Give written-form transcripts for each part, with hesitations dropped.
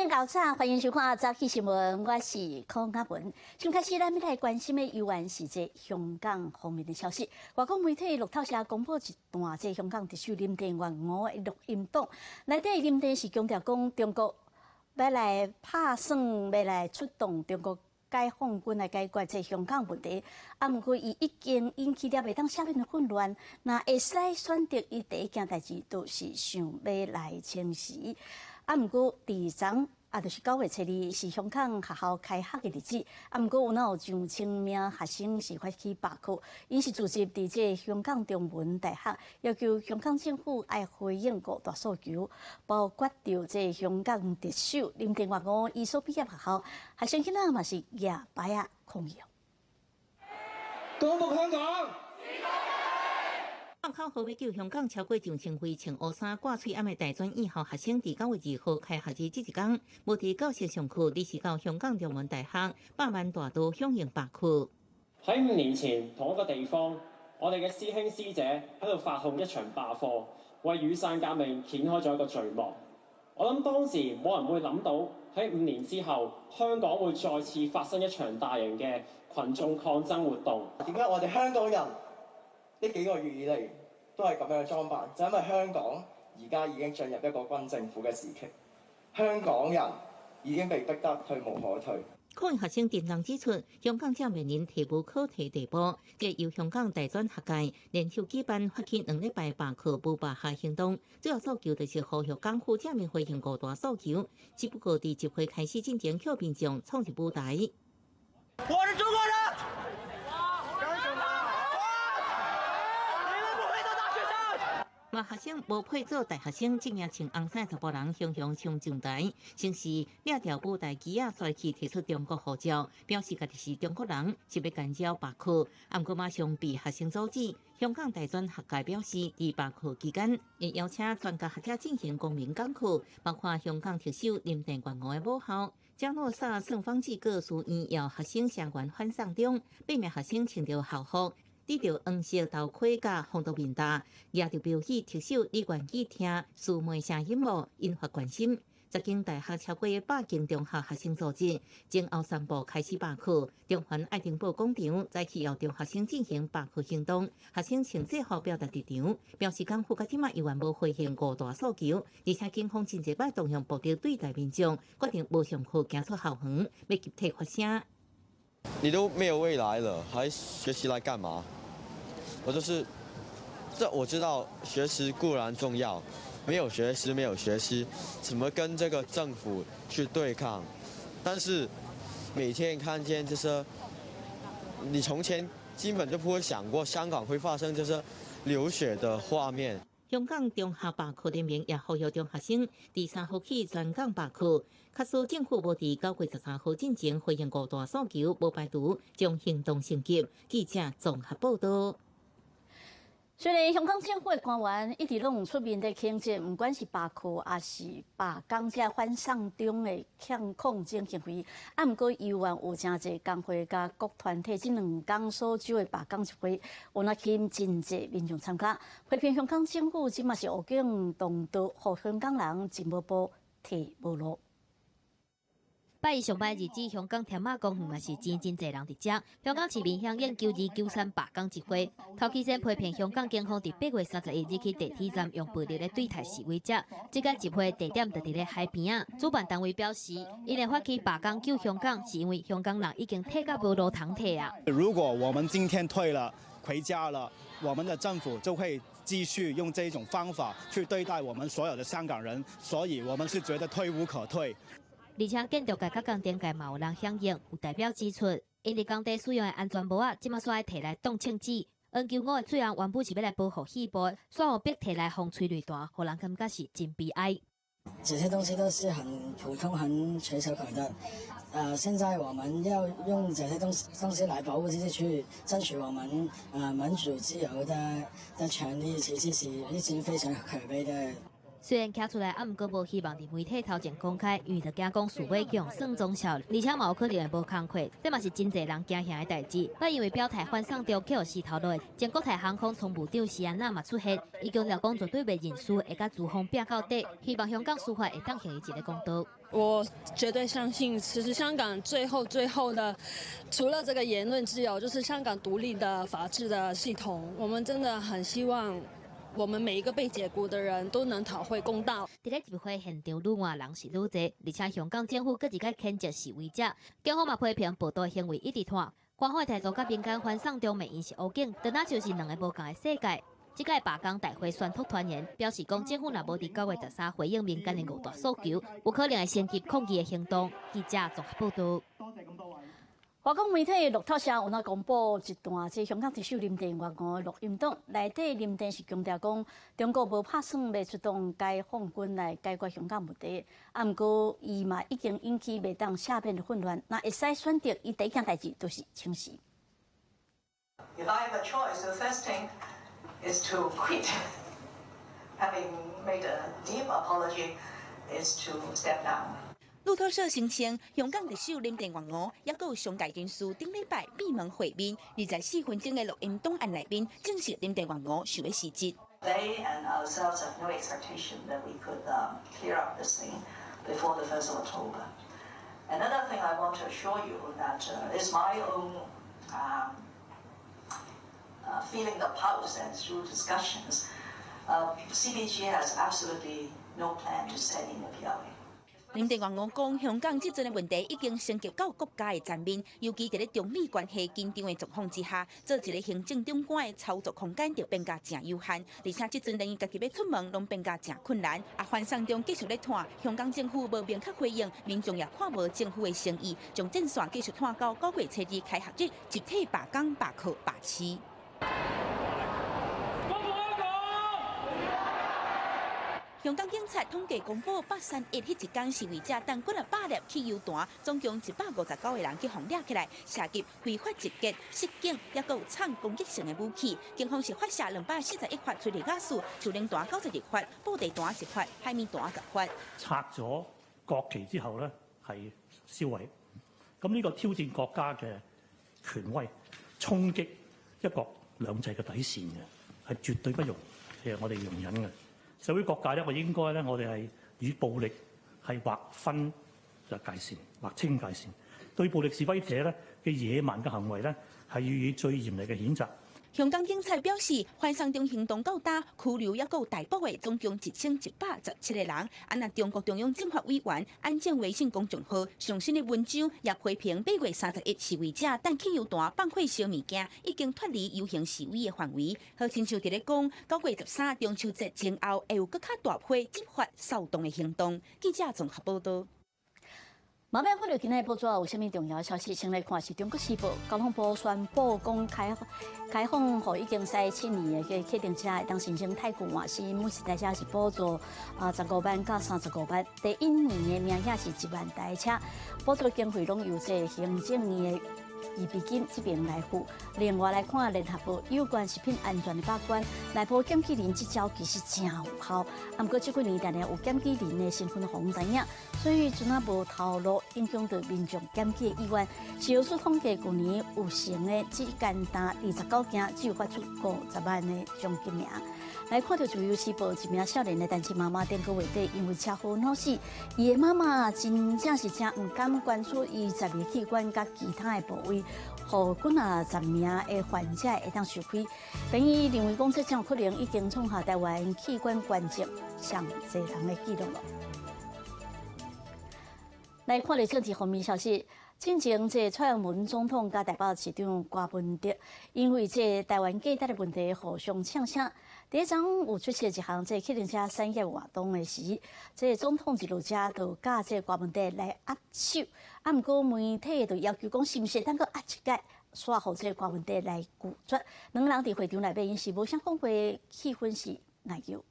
天搞早，欢迎收看早起新闻，我是康嘉文。先开始，咱要来关心的依然是这香港方面的消息。外国媒体路透社公布一段这香港特首林郑月娥的录音档，内底林郑是强调讲中国要来拍算，要来出动中国解放军来解决这香港问题。啊，毋过伊已经引起了袂当下面的混乱，那会使选择伊第一件代志，就是想要来清洗。啊，毋过第昨就是9月7日是香港学校开学的日子。啊，毋过有上千名学生是发起罢课，因是组织伫这香港中文大学，要求香港政府爱回应5大诉求，包括着这香港特首林郑月娥伊所毕业学校学生囡仔嘛是夜排啊抗议。光复香港！报考何要求香港超过上千位穿乌衫挂嘴暗的大专以后学生，伫9月2号开学日这一天，无伫教室上课，而是到香港中文大学百万大道响应罢课。喺5年前同一個地方，我哋嘅師兄師姐喺度發控一場罷課，為雨傘革命掀開咗一個序幕。我諗當時冇人會諗到喺5年之後，香港會再次發生一場大型嘅群眾抗爭活動。點解我哋香港人呢幾個月以嚟都係咁樣嘅裝扮？就因為香港而家已經進入一個軍政府嘅時期，香港人已經被逼得退無可退。抗議學生電動指出，香港正面臨提無可提地步，即由香港大專學界聯手舉辦發起2禮拜罷課不罷課行動，主要訴求就是呼籲港府正面回應5大訴求，只不過在集會開始之前，卻民眾衝入舞台。我是中國人。外學生無配做大學生，正夜穿紅衫10人雄雄衝上台，先是掠掉舞台機啊，甩去提出中國護照，表示家己是中國人，是要干擾罷課。不過馬上被學生阻止。香港大專學界表示，在罷課期間，亦邀請專家學者進行公民講課，包括香港特首林鄭月娥的母校。江諾薩聖方濟各書院要學生相關反送中，8名學生穿着校服。戴着黃色頭盔甲防毒面罩，也着標語特首你願意聽書妹聲音無，引發關心。10間大學超過100間中學學生組織，前後3步開始罷課。中環愛丁堡廣場再去邀中學生進行罷課行動，學生穿制服表達立場，表示港府甲即馬依然無回應5大訴求，而且警方真濟擺動用暴力對待民眾，決定無上課行出校園，要集體發聲。你都沒有未來了，還學習來幹嘛？我我知道學識固然重要，沒有學識，怎麼跟這個政府去對抗？但是每天看見就是你從前基本就不會想過香港會發生就是流血的畫面。香港中學罷課聯盟也呼籲中學生第3號起全港罷課，確實政府無喺9月13號進前回應5大訴求，無排除將行動升級。記者綜合報道。雖然香港政府的官員一直攏有出面在譴責，不管是罷課還是罷工這反送中的抗爭行為，啊，不過依然有真濟工會甲各團體這2天所舉的罷工集會，有那吸引真濟民眾參加。批評香港政府即嘛是惡警動刀，互香港人進無步退無路。拜一上班日子，香港天馬公園嘛是真濟人佇遮。香港市民響應9293罷工集會，頭期先批評香港警方佇8月31日去地鐵站用暴力來對待示威者。這個集會地點就佇咧海邊啊。主辦單位表示，因為發起罷工救香港，是因為香港人已經退到無路通退啊。如果我們今天退了，回家了，我們的政府就會繼續用這種方法去對待我們所有的香港人，所以我們是覺得退無可退。而且建築界甲工程界嘛有人響應，有代表指出，因為工地使用的安全帽啊，即馬煞愛摕來當槍支。N95的罪案原本是要來保護氣部，煞有逼摕來風吹雷彈，互人感覺是真悲哀。這些東西都是很普通、很隨手可得。現在我們要用這些東西來保護自己，去爭取我們民主自由的權利，其實是一件非常可悲的虽然徛出来，毋过无希望伫媒体头前公开，因为着惊讲事尾去用算总效，而且嘛有可能会无工课，这嘛是真侪人惊吓的代志。但因为表态换上中去互死头落，前国泰航空从部长施安娜嘛出现，伊强调讲绝对袂认输，会甲资方拼到底，希望香港司法会当还伊一个公道。我绝对相信，其实香港最后的，除了这个言论自由，就是香港独立的法治的系统。我们真的很希望，我们每一个被解雇的人都能讨回公道。伫咧集会现场，愈换人是愈侪，而且香港政府各一个谴责示威者，警方嘛批评暴动行为一直拖。官方态度甲民间反送中明显是黑警，但那就是两个无同的世界。这届罢工大会宣读团员表示讲，政府若无伫9月13回应民间的5大诉求，有可能会升级抗议的行动。记者综合报道。华港媒体路透社有那公布一段即香港特首林郑月娥的录音档，内底林郑是强调讲，中国无打算要出动解放军来解决香港问题，啊，毋过伊嘛已经引起袂当下面的混乱，那会使选择伊第一件代志就是清洗。If I have a choice, the first thing is to quit. Having made a deep apology, is to step down. 路透社声称，香港特首林郑月娥也有上届人士顶礼拜闭门会面，24分钟的录音档案内面证实林郑月娥想要辞职。They and ourselves have no expectation that we could clear up this thing before the 1st of October. Another thing I want to assure you that is my own feeling the pulse and through discussions, CBG has absolutely no plan to send in the PLA. 林郑月娥讲，香港这阵的问题已经升级到国家的层面，尤其在咧中美关系紧张的状况之下，做一个行政长官的操作空间就变加真有限，而且这阵连伊家己要出门拢变加真困难。啊，反送中继续咧拖，香港政府无明确回应，民众也看无政府的诚意，将战线继续拖到9月初2开学日，集体罢工、罢课、罢市。香港警察统计公布，831迄一天示威者当滚了8粒汽油弹，总共159个人去互掠起来，涉及非法集结、袭警，也有藏攻击性的武器。警方是发射241发催泪瓦斯、手榴弹92发、布地弹10发、海绵弹10发。拆咗國旗之後咧，係燒毀。咁呢個挑戰國家嘅權威，衝擊一國兩制嘅底線嘅，係絕對不容我哋容忍嘅。社會各界咧，我應該咧，我哋係與暴力係劃分嘅界線，劃清界線。對暴力示威者咧嘅野蠻嘅行為咧，係予以最嚴厲嘅譴責。香港警察表示，反送中行動夠大，拘留也夠逮捕的總共1117個人。啊，那中國中央政法委員安正微信公眾號上新的文章也批評8月31示威者帶汽油彈、放火燒物件，已經脫離遊行示威的範圍。好親像伫咧講，9月13中秋節前後會有更較大批執法騷動的行動。記者綜合報道。马边看到今日报纸有啥物重要的消息？先来看是《中国时报》，交通部宣布公开放，互已经使7年的客运车会当申请贷款，是每次台车是补助15万到35万，第1年的名额是1万台车，补助经费拢由这行政院的预备金这边来付。另外来看联合报有关食品安全的把关，内部检举人这招其实真有效。不过这几年常常有检举人的身份红知影，所以阵啊无透露影响到民众检举的意愿。消署统计，去年有成的只简单29件，只有发出50万的奖金名。来看到《自由时报》一名少年的单亲妈妈，顶个月底因为车祸脑死，伊的妈妈真正是真唔敢关注伊12个器官甲其他的部位，互几10名的患者会当受亏。病医认为讲，这种可能已经创下台湾器官捐赠上侪人的记录了。来看到政治方面消息。进前，蔡英文总统甲台北市长郭文哲，因为台湾价值的问题互相呛声。第一章有出现一项客运车产业活动的时，总统一路车就甲郭文哲来握手，啊，毋过媒体就要求讲是毋是当个握一届，煞互郭文哲来拒绝。两人伫会场内面因是无啥讲话，气氛是奶油。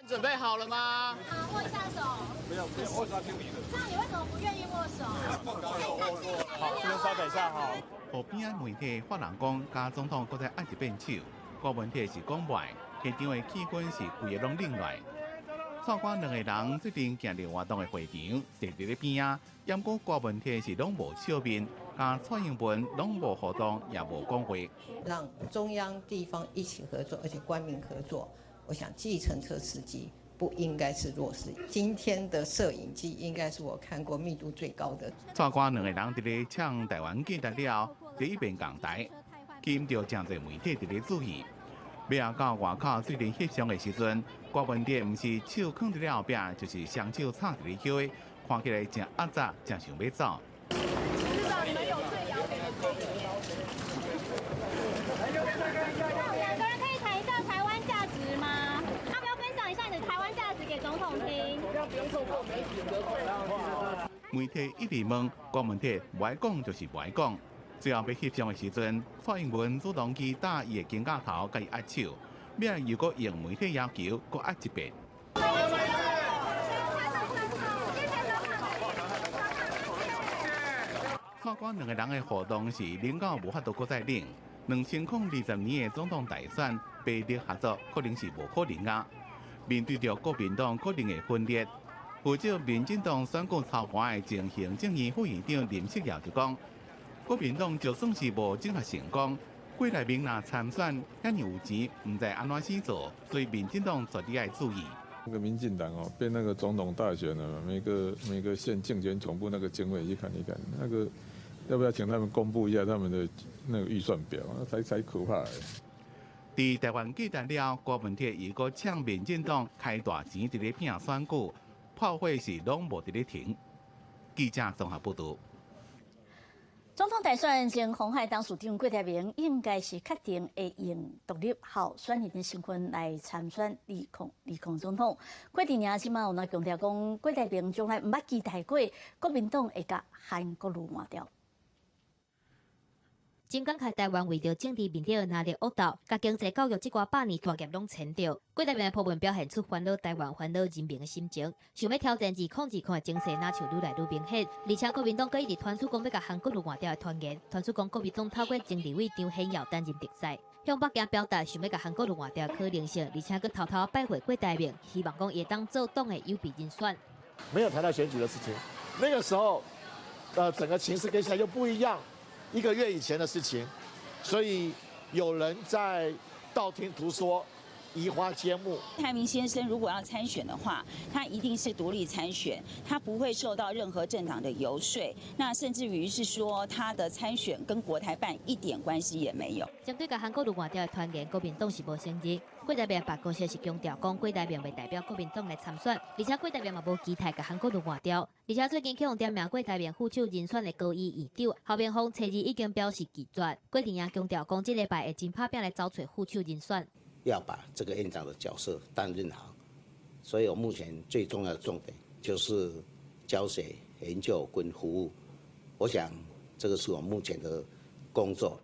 准备好了吗？握一下手。没有握手丢你的。那你为什么不愿意握手？好，这边稍等一下哈。河边媒体发人讲，加总统搁在握一遍手，郭文哲是讲袂，现场的气氛是规个拢冷来。蔡官两个人决定行入活动的会场，坐伫咧边啊。不过郭文铁是拢无笑面，甲蔡英文拢无互动，也无讲话。让中央地方一起合作，而且官民合作。我想计程车司机不应该是弱势。今天的摄影机应该是我看过密度最高的。蔡官两个人伫咧抢台湾记者了，第一边讲台，吸引到真侪媒体伫咧注意。要到外口水面翕相的时阵，郭文铁毋是手放伫咧后壁，就是双手插伫咧腰，看起来真压榨，真想要走。知道你们有最遥远的距离。两个人可以谈一下台湾价值吗？要不要分享一下你的台湾价值给总统听？不用受过媒体的采访。媒体一直问郭文铁，不爱讲就是不爱讲。最后要翕相的时阵，蔡英文主动去打伊的肩胛头，甲伊握手，免如果应媒体要求，搁握一遍。蔡官两个人的互动是冷到无法度搁再冷。2020年的总统大选，白绿合作可能是无可能啊。面对着国民党可能的分裂，负责民进党选举操盘的前行政院副院长林锡尧就讲。国民党就算是无整合成功，郭台铭若参选，遐尼有钱，唔知安怎死做，所以民进党绝对要注意。那个民进党哦，变那个总统大选了，每个县竞选总部那个经费去看一看，那个要不要请他们公布一下他们的那个预算表，才可怕。伫台湾记者了，郭文铁如果抢民进党开大钱伫咧拼选举，炮火是拢无伫咧停。记者综合报道。总统大选前，鸿海党署长郭台铭应该是确定会用独立候选人的身份来参选2020总统。郭台铭即马有强调讲，郭台铭从来毋捌期待过国民党会甲韩国瑜换掉。真感慨台湾为着政治面对压力恶斗，甲经济教育这寡百年大业拢牵着。郭台铭的部分表现出烦恼台湾、烦恼人民的心情，想要挑战自控的精神，哪像愈来愈明显。而且国民党阁一直传出讲要甲韩国瑜换掉的传言，传出讲国民党透过前立委张显耀担任特使，向北京表达想要甲韩国瑜换掉的可能性，而且阁偷偷拜会郭台铭，希望讲也当做党的有备人选。没有谈到选举的事情，那个时候，整个情势跟现在又不一样。1个月以前的事情，所以有人在道听途说、移花接木。台铭先生如果要参选的话，他一定是独立参选，他不会受到任何政党的游说，那甚至于是说他的参选跟国台办一点关系也没有。针对甲韩国瑜换掉的传言，国民党是无承认。郭台铭办公室是强调讲，郭台铭未代表国民党来参选，而且郭台铭嘛无期待甲韩国瑜换掉。而且最近去用点名郭台铭副手人选的高医院长，后面方车日已经表示拒绝。郭台铭强调讲，这礼拜会真拍拼来找找副手人选。要把这个院长的角色担任好，所以我目前最重要的重点就是教学、研究跟服务。我想这个是我目前的工作。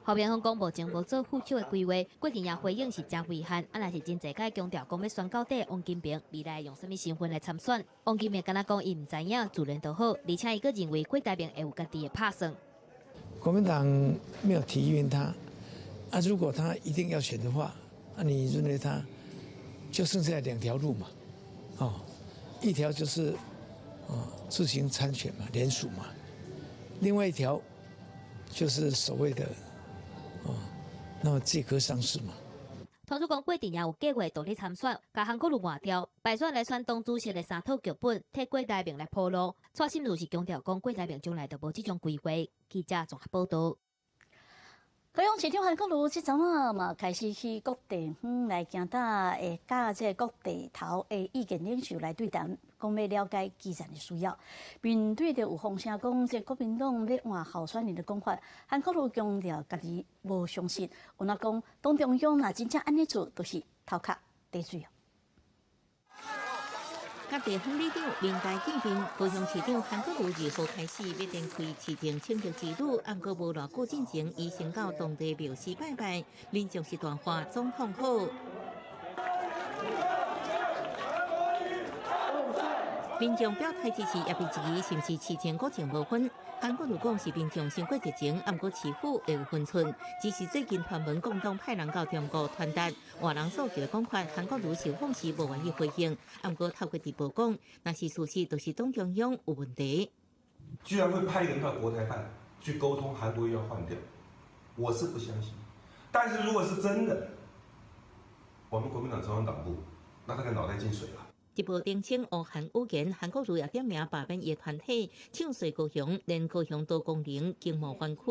后面方公布前无做副手的规划，郭台铭回应是真遗憾。若是真济，该强调讲要选到底，王金平未来用什么身份来参选？王金平敢若讲伊唔知影，自然都好，而且伊个认为郭台铭会有家己的拍算。国民党没有提名他，如果他一定要选的话，你认为他就剩下2条路嘛？一条就是自行参选嘛，联署嘛；另外一条就是所谓的那么借壳上市嘛。传出讲郭台铭有计划独立参选，甲韩国瑜换掉，败选来选党主席的3套剧本，替郭台铭来铺路。蔡心如是强调讲，郭台铭将来就无这种规划。记者综合报道。高雄市长韩国瑜即阵嘛开始去各地方来行搭，会甲这各地头的意见领袖来对谈，讲要了解基层的需要。面对着有风声讲这国民党要换候选人的讲法，韩国瑜强调家己无相信，有哪讲党中央若真正安尼做，都是头壳底水哦。各地方里长面带见面，高雄市长韩国瑜2号开始要展开市政清洁之旅，按过无偌久进前，伊先到当地庙寺拜拜，民众是大话总统好。民众表态支持，也被质疑是不是事前过程无分。韩国如讲是民众先过疫情，暗过市府会有分寸。只是最近传闻共同派人到中国传达外人诉求的讲法，韩国如受访时无愿意回应。暗过透过直播讲，那是事实，就是党中央有问题。居然会派人到国台办去沟通韩国瑜要换掉，我是不相信。但是如果是真的，我们国民党中央党部那他个脑袋进水了。一部澄清乌韩语言，韩国瑜也点名罢免伊团体，抢税高雄，连高雄多功能经贸园区，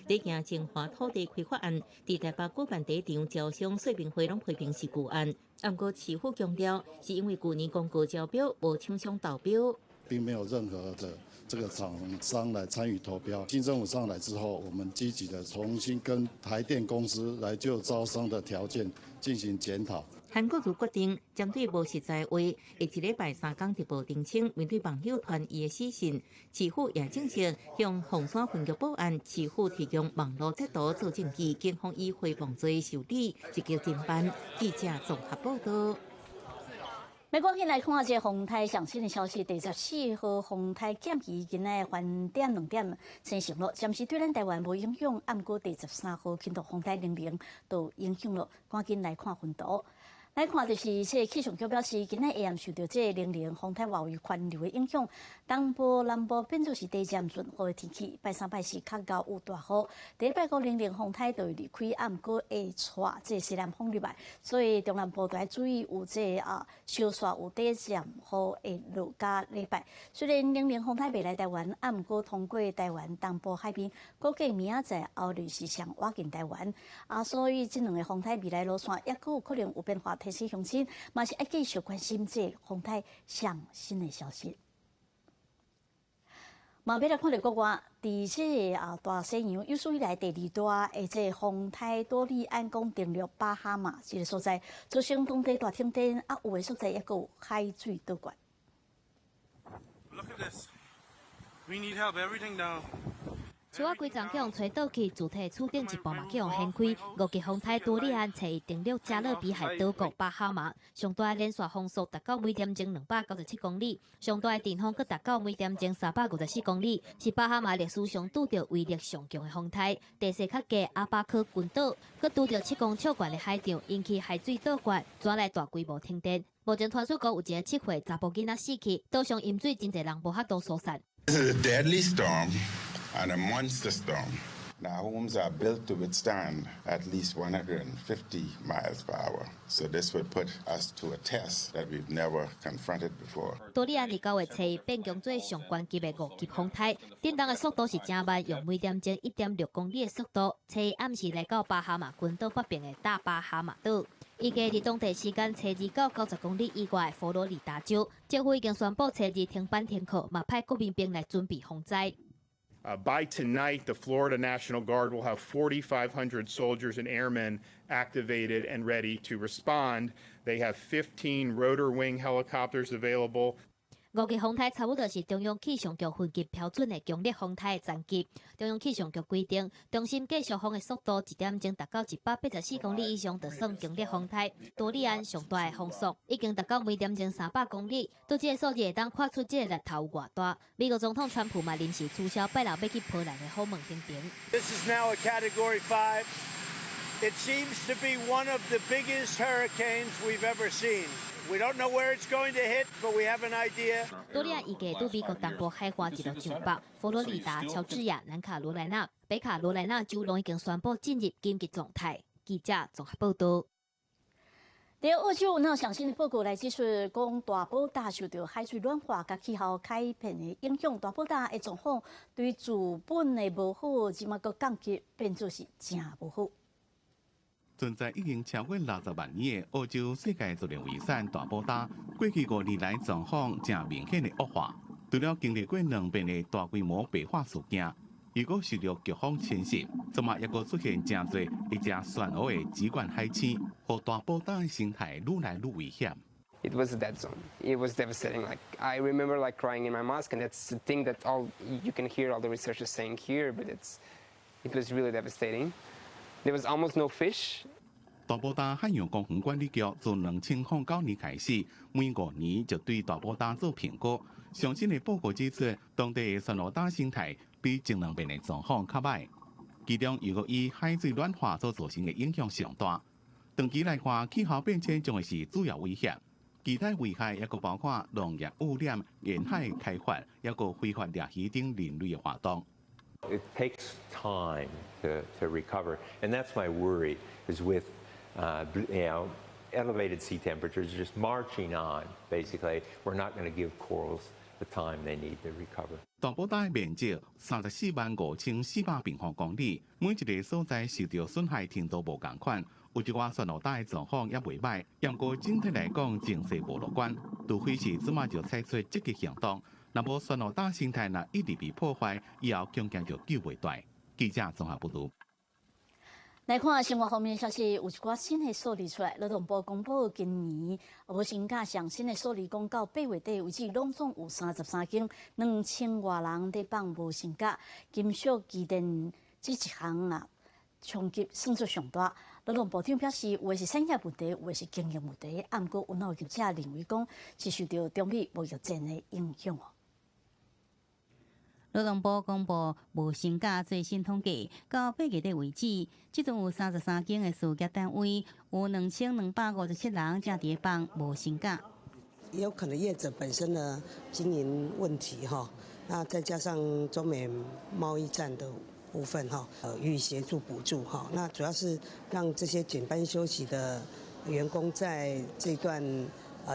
在行净化土地开发案，伫台北举办第一场招商说明会拢批评是旧案。不过市府强调，是因为去年公告招标无抢上投标，并没有任何的这个厂商来参与投标。新政府上来之后，我们积极的重新跟台电公司来就招商的条件进行检讨。韩国瑜决定针对无实在话，下一礼拜3天直播澄清，面对网友传伊的死讯，市府也证实向凤山分局报案，市府提供网络截图做证据，警方以诽谤罪受理，一叫侦办。记者综合报道。美国先来看这宏泰上新的消息，第14号宏泰检期今仔翻点2点先成了，暂时对咱台湾无影响。不过第13号见到宏泰00都影响了，赶紧来看分图。来看就是这气象局表示，今仔下暗受到这00风台外围环流的影响，东部、南部变作是低渐顺好的天气。拜3、拜4较高有大雨，第一拜个00风台就会离开，不过会带这西南风入来，所以中南部都要注意有这小雪有低渐雨会落加礼拜。虽然00风台未来台湾，不过通过台湾东部海边，估计明仔载后日是上挖进台湾。所以这2个风台未来路线也佫有可能有变化。提醒乡亲，嘛是要继续关心这风台上新的消息。嘛要来看到国外，伫这大西洋有史以来第2大的这风台多利安宫登陆巴哈马这个所在，造成当地大停电，有的所在也有海水倒灌。Look at this. We need help. Everything down. 树仔规丛去用吹倒去，主体厝顶一部嘛去用掀开。5级风台多利安找登陆加勒比海岛国巴哈马，上大连续风速达到每点钟297公里，上大阵风阁达到每点钟354公里，是巴哈马历史上拄到威力上强的风台。地势较低阿巴科群岛，阁拄到7公尺悬的海潮，引起海水倒灌，转来大规模停电。目前传说讲有一个7岁查甫囡仔死去，岛上淹水，真侪人无法度疏散。This is a deadly storm and a monster storm. Now, homes are built to withstand at least 150 miles per hour. So this would put us to a test that we've never confronted before. 多利安伫9月初变强做上关级的5级风台，震动的速度是真慢，用每点钟1.6公里的速度，初暗时来到巴哈马群岛北边的大巴哈马岛。预计伫当地时间初2到90公里以外的佛罗里达州，政府已经宣布初2停班停课，嘛派国民兵来准备洪灾。By tonight, the Florida National Guard will have 4,500 soldiers and airmen activated and ready to respond. They have 15 rotor wing helicopters available. 5级风台差不多是中央气象局分级标准的强烈风台的层级。中央气象局规定，中心继续风的速度1点钟达到184公里以上，就算强烈风台。多利安上大的风速已经达到每点钟300公里，到这个数字会当看出这个力头有偌大。美国总统川普嘛临时取消拜六要去波兰的访问行程。This is now a Category 5. It seems to be one of the biggest hurricanes we've ever seen. We don't know where it's going to hit, but we have an idea. 多利安预计对美国东部海岸一路上北，佛罗里达、乔治亚、南卡罗来纳、北卡罗来纳州拢已经宣布进入紧急状态。记者综合报道。在澳洲，那上新的报告来指出，讲大堡礁受到海水暖化甲气候改变的影响，大堡礁的状况对资本的无好，即马个降级变作是真无好。存在已经超过60万年的澳洲世界自然遗产大堡礁，过去5年来状况正明显的恶化。除了经历过2遍的大规模白化事件，如果受到极风侵袭，怎么也个出现真多一只漩涡的极管海星，和大堡礁的生态愈来愈危险。It was a dead zone. It was devastating. Like I remember like crying in my mosque, and that's the thing that all you can hear all the researchers saying here, but it was really devastating. There was almost no fish. 大埔大海洋公园管理局自2009年开始，每5年就对大埔大做评估。上新的报告指出，当地的酸路大生态比前2遍的状况较歹，其中又个以海水暖化所造成的影响上大。长期来看，气候变迁将会是主要威胁。其他危害也包括农业污染、沿海开发，也非法掠鱼等人类的活动。It takes time to recover, and that's my worry. Is with elevated sea temperatures just marching on. Basically, we're not going to give corals the time they need to recover. 大埔大面积345400平方公里，每一个所在受到损害程度无同款。有一寡酸路大的状况也袂歹，不过整体来讲情势无乐观。除非是即马就采取积极行动，若无酸路大生态若一直被破坏，以后恐惊就救袂大。记者综合报道。来看生活方面的消息，有一寡新的数字出来。劳动部公布今年无薪假上新的数字，讲到8月底为止，拢总有33间2000外人在放无薪假。金属机电这一项啊，冲击算作上大。劳动部长表示，有的是产业问题，有的是经营问题。不过，有脑业者认为讲是受到中美贸易战的影响哦。劳动部公布无薪假最新统计，到8月底为止，即阵有33间的事业单位，有2257人正伫放无薪假。也有可能业者本身的经营问题哈，那再加上中美贸易战的部分哈，予以协助补助哈，那主要是让这些减班休息的员工在这段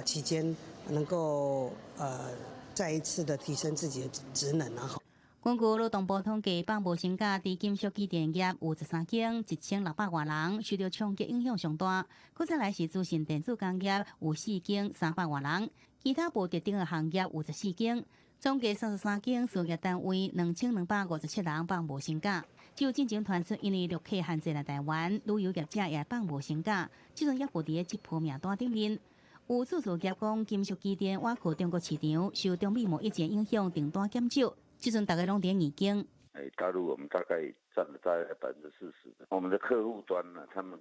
期间能够再一次的提升自己的职能啊。根据劳动部统计，放无薪假伫金属机电业有13间，1600外人，受到冲击影响上大。搁再来是资讯电子工业有4间，300外人，其他无特定的行业有14间，总计33间事业单位2257人放无薪假。只有进前传出因为陆客限制来台湾，旅游业者也放无薪假，即阵也无伫即波名单顶面。有制造业讲，金属机电挖去中国市场，受中美贸易战影响，订单减少。即阵大概拢伫眼睛。大陆我们大概占了大概40%。我们的客户端呢，他们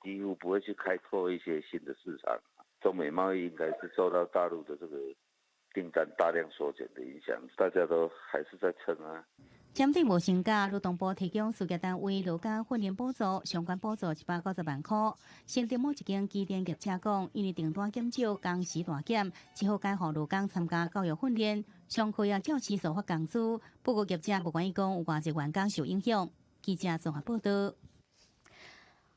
几乎不会去开拓一些新的市场。中美贸易应该是受到大陆的这个订单大量缩减的影响，大家都还是在撑啊。针对无薪假，劳动部提供事业单位劳假训练补助，相关补助190万块。先对某一间机电业者讲，因为订单减少、工时大减，只好改予劳工参加教育训练，上课也照时收发工资。不过业者不愿意讲有偌济员工受影响。记者综合报道。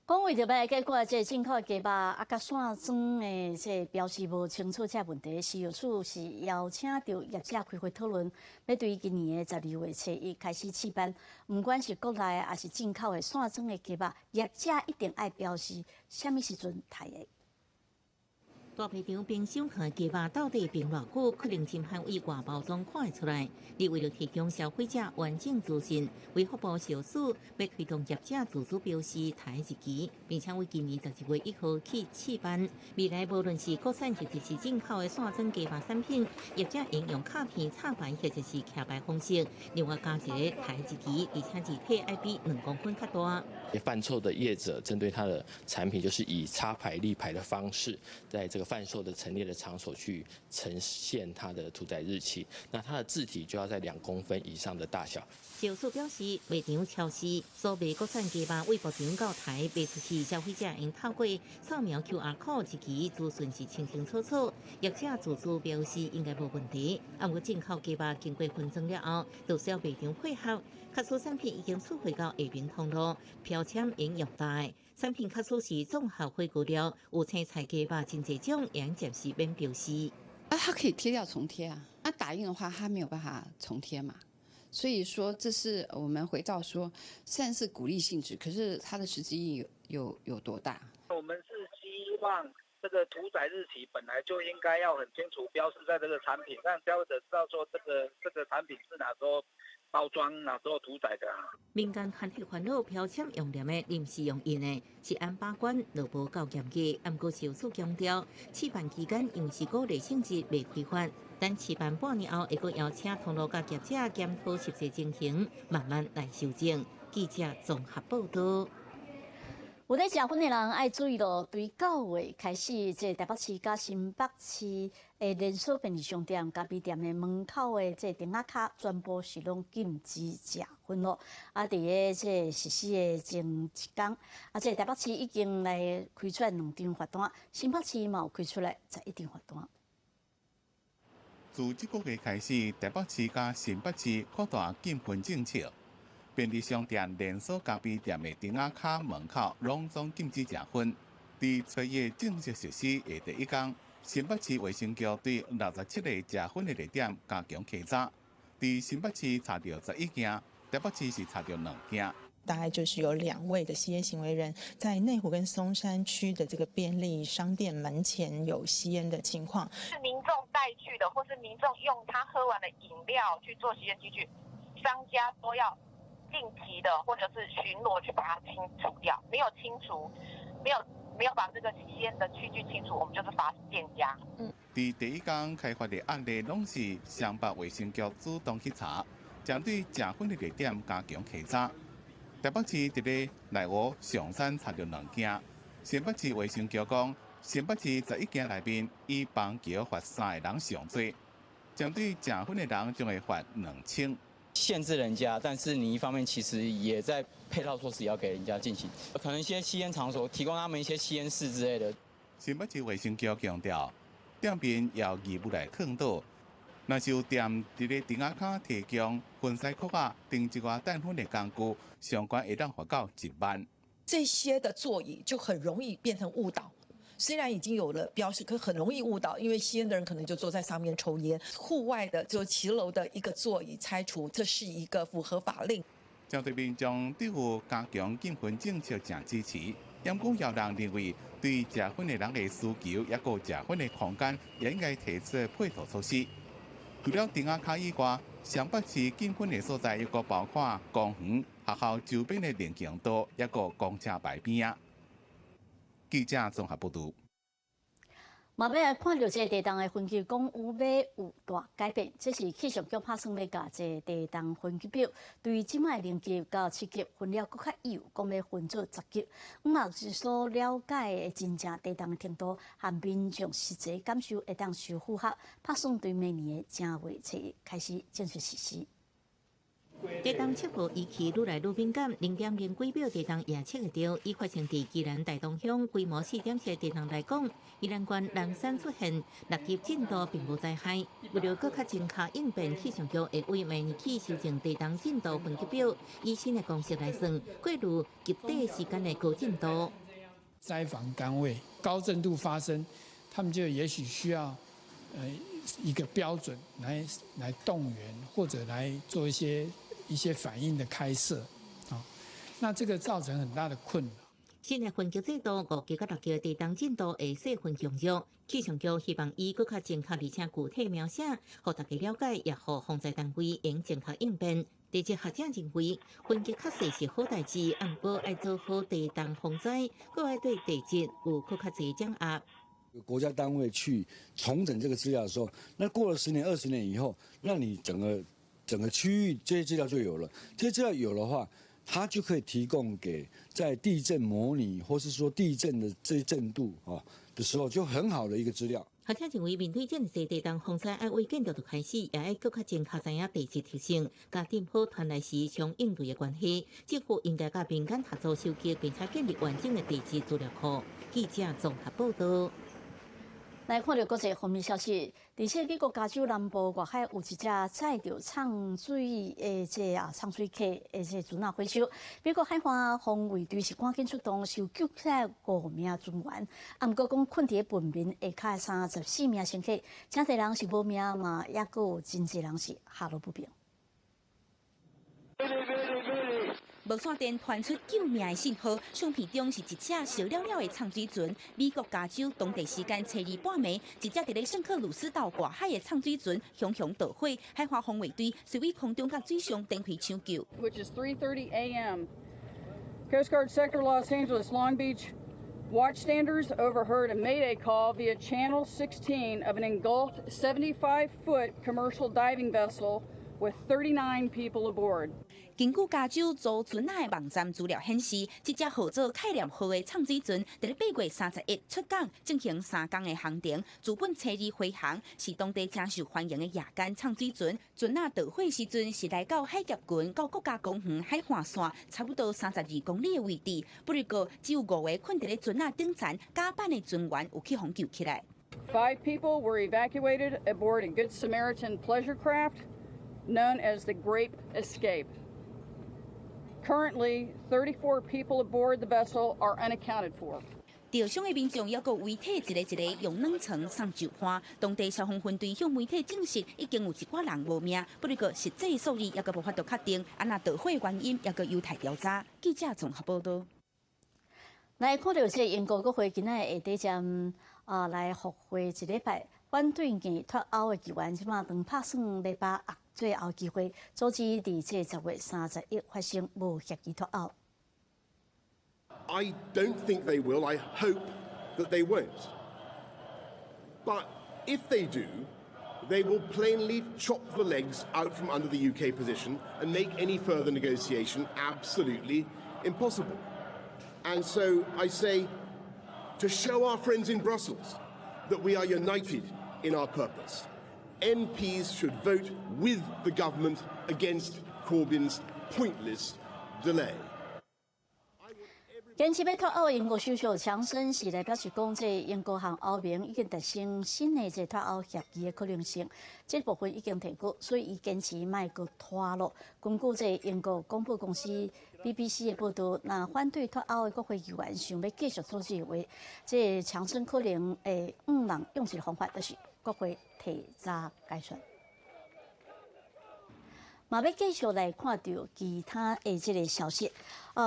讲为着要解决这进口的鸡肉甲线装的这标示无清楚这问题，食药署是邀请到业者开会讨论，要对今年的12月初1开始试办。不管是国内还是进口的线装的鸡肉，业者一定爱标示什么时阵杀的。大批场冰箱和鸡肉到底冰偌久，可能侵害为外包装看得出来。你为了提供消费者完整资讯，为福部小署要推动业者自主标示台日期，并且为今年11月1号起试办。未来无论是国产或者是进口的线装鸡肉产品，业者应用卡片插牌或者是刻牌方式，另外加一个台日期，而且字体要比2公分较大。贩售的业者针对他的产品，就是以插牌立牌的方式，在这个贩售的陈列的场所去呈现它的屠宰日期，那它的字体就要在2公分以上的大小。小署表示，卖场超市所卖国产鸡肉为步场到台卖出去，消费者应透过扫描 QR code 一期，资讯是清清楚楚，业者自主标示应该无问题。不过进口鸡肉经过分装了后，就需要卖场配合。卡数产品已经出回到下面通路，标签应用带。产品卡数是综合回顾了，有青菜鸡肉真侪种，应暂时免标示。它可以贴掉重贴啊，打印的话它没有办法重贴嘛。所以说，这是我们回到说，虽然是鼓励性质，可是它的实际意义有多大？我们是希望这个屠宰日期本来就应该要很清楚标示在这个产品，让消费者知道说这个产品是哪时候包装，哪时候屠宰的。民间团体烦恼标签用量的临时用印的，是按把关落无够严格。不过小署强调，试办期间因为是鼓励性质未规范，等试办半年后，会阁邀请通路甲业者检讨实际情形，慢慢来修正。记者综合报道。有咧食薰的人爱注意咯，对9月开始，这台北市甲新北市的连锁便利商店、咖啡店的门口的这钉仔卡全部是拢禁止食薰咯。啊，伫个这实施的前1天，啊，这台北市已经来开出来2张罚单，新北市嘛有开出来11张罚单。自这个月开始，台北市甲新北市扩大禁薰政策。便利商店、连锁咖啡店的钉仔卡门口拢总禁止食薰。伫7月正式实施的第1天，新北市卫生局对67个食薰的地点加强稽查。伫新北市查到11件，台北市是查到2件。大概就是有2位的吸烟行为人在内湖跟松山区的这个便利商店门前有吸烟的情况。是民众带去的，或是民众用他喝完的饮料去做吸烟机具，商家都要定期的或者是巡逻去把它清除掉，没有清除，没有把这个吸烟的器具清除，我们就是罚店家。伫第1天开发的案例，拢是双北卫生局主动去查，针对食薰的地点加强稽查。台北市伫咧内湖、上山查到2件，新北市卫生局讲，新北市11件内面，以邦桥罚3个人上多，针对食薰的人将会罚2000。限制人家，但是你一方面其实也在配套措施要给人家进行，可能一些吸烟场所提供他们一些吸烟室之类的。新北市卫生局强调，店面要义务来劝导，若是有店伫咧钉仔卡提供薰洗壳啊、定一外淡薰的工具，相关会当罚到1万。这些的座椅就很容易变成误导。虽然已经有了标识，可很容易误导，因为吸烟的人可能就坐在上面抽烟。户外的就骑楼的一个座椅拆除，这是一个符合法令。针对民众对于加强禁薰政策正支持，严公要人认为对食薰的人的需求，也个食薰的空间，也应该提出配套措施。除了钉仔卡以外，新北市禁薰的所在又个包括公园、学校周边的人行道，也个公车牌边啊。记者综合报道。嘛要来看到这地动的分级讲有要有大改变，这是气象局拍算要甲这地动分级表，对于即卖0级到7级分了搁较幼，讲要分做10级。嘛是所了解的真正地动的程度，和民众实际感受会当相符合，拍算对明年的正月初开始正式实施。地动测报仪器愈来愈敏感，0点零几秒地动也测得到。以发生伫宜兰大同乡规模4.7地动来讲，宜兰县南山出现6级震度并无灾害。为了搁较精确应变，气象局会为明年起修正地动震度分级表，以新的公式来算，过滤极短时间的高震度。灾防单位高震度发生，他们就也许需要一个标准来动员或者来做一些反应的开设，那这个造成很大的困扰。新的分级制度5级到6级地动震度会细分强弱，气象局希望以更加正确而且具体描写，让大家了解，也让防灾单位用正确应变。地质学者认为，分级确实是好代志，不过要做好地动防灾，搁要对地质有更加侪掌握。国家单位去重整这个资料的时候，那过了10年、20年以后，那你整个区域这些资料就有了。这些资料有的话，它就可以提供给在地震模拟或是说地震的这些震度的时候，就很好的一个资料。学者认为，面对这样地动防灾，要为建筑的开始，也要更加正确知影地质特性，加点好传来时相应对的关系。政府应该甲民间合作收集，并且建立完整的地质资料库。记者综合报道。来看到国际方面消息，而且美国加州南部外海有一只载着畅水的畅水客的船仔回收，美国海岸防卫队是赶紧出动，搜救起来5名船员，不过讲困伫本面下骹34名乘客，真侪人是无命嘛，也佫有真侪人是下落不明。无线电传出救命的信号，相片中是一只烧了了的畅水船。美国加州当地时间2半暝，一只伫咧圣克鲁斯岛外海的畅水船熊熊倒火，海岸防卫队随于空中甲水上展开抢救。Which is 3:30 a.m. Coast Guard Sector Los Angeles Long Beach watchstanders overheard a mayday call via Channel 16 of an engulfed 75-foot commercial diving vessel with 39 people aboard. 根据加州造船的网站资料显示，这只号做开廉号的畅水船，在8月31日出港，进行3天的航程，资本车日回航，是当地真受欢迎的夜间畅水船。船啊倒火时阵是来到海峡群到国家公园海岸线差不多32公里的位置，不过只有5位困在咧船啊顶层甲板的船员有去互救起来。5 people were evacuated aboard a Good Samaritan pleasure craft known as the Grape Escape. Currently, 34 people aboard the vessel are unaccounted for. 受伤的民众还有遗体一个用软床送救援。当地消防分队向媒体证实，已经有1挂人无命，不过实际数字还无法度确定。那导火原因还有待调查。记者综合报道。来看到这英国国会今仔下底站来复会一礼拜，反对硬脱欧的议员即马长拍算礼拜最后机会，阻止伫这10月31发生无协议脱欧。I don't think they will. I hope that they won't. But if they do, they will plainly chop the legs out from under the UK position and make any further negotiation absolutely impossible. And so I say, to show our friends in Brussels that we are united in our purpose, MPs should vote with the government against Corbyn's pointless delay. 坚持要脱欧的英国首相强生是来表示讲，这英国和欧盟已经达成新的这脱欧协议的可能性，这部分已经提过，所以伊坚持卖个拖落。根据这英国广播公司 BBC 的报道，那反对脱欧的国会议员想要继续阻止的话，这强生可能会人用一个方法，就是国会提早解散。嘛要继续来看到其他的这个消息，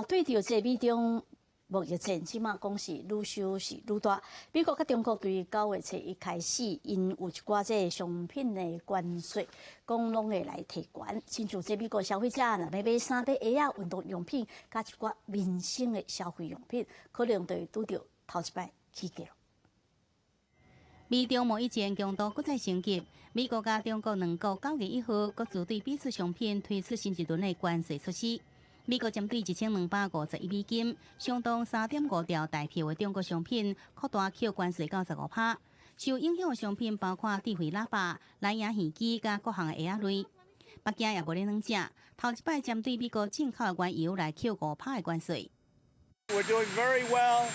对着这美中贸易战，即马讲是愈收是愈大。美国甲中国对9月初一开始，因有一寡这商品的关税，讲拢会来提悬。亲像这美国消费者若要买衫、买鞋啊、运动用品，甲一寡民生的消费用品，可能就会拄着头一摆起价。美中贸易战强度搁再升级，美国甲中国两国9月1号各自对彼此商品推出新一轮的关税措施。美国针对1251美金，相当3.5兆台票的中国商品，扩大扣关税到15%。受影响的商品包括智慧喇叭、蓝牙耳机甲各项的鞋类。北京也无咧软食，头一摆针对美国进口的原油来扣5%的关税。We're doing very well.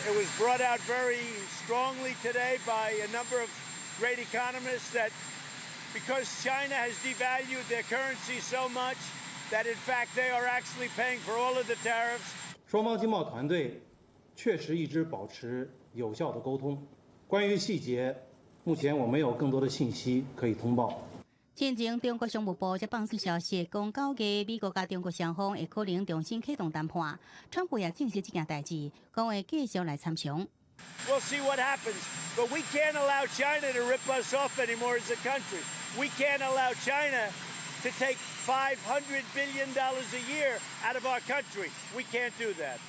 It was brought out very strongly today by a number of great economists that because China has devalued their currency so much that in fact they are actually paying for all of the tariffs. 双方经贸团队确实一直保持有效的沟通。关于细节，目前我没有更多的信息可以通报。先前中国商务部则放出消息，讲9月美国甲中国双方会可能重新启动谈判。川普也证实这件代志，讲会继续来参详。We'll see what happens, but we can't allow China to rip us off anymore as a country. We can't allow China to take $500 billion a year out of our country. We can't do that.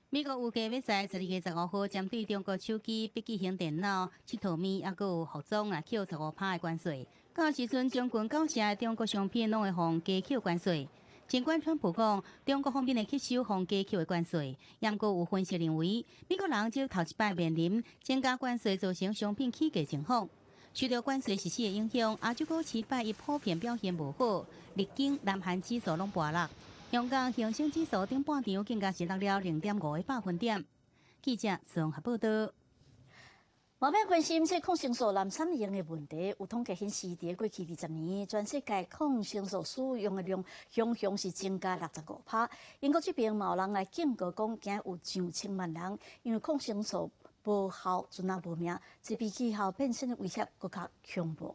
美国预计要在12月15号针对中国手机、笔记型电脑、七套面，还有服装来扣15%的关税。到时阵，将近90%的中国商品拢会放加扣关税。尽管川普讲中国方面会吸收放加扣的关税，不过有分析认为，美国人只头一摆面临增加关税造成商品起价情况。受到关税实施的影响，亚洲股市拜一普遍表现无好，日经、南韩指数拢跌落。香港恒生指数顶半场更加是落了0.5个百分点。记者综合报道。毛病关心这抗生素滥使用的问题，有统计显示，在过去20年，全世界抗生素使用的量雄雄是增加65%。英国这边嘛有人来警告讲，竟有上千万人因为抗生素无效存啊无命，这比气候变迁的威胁更加恐怖。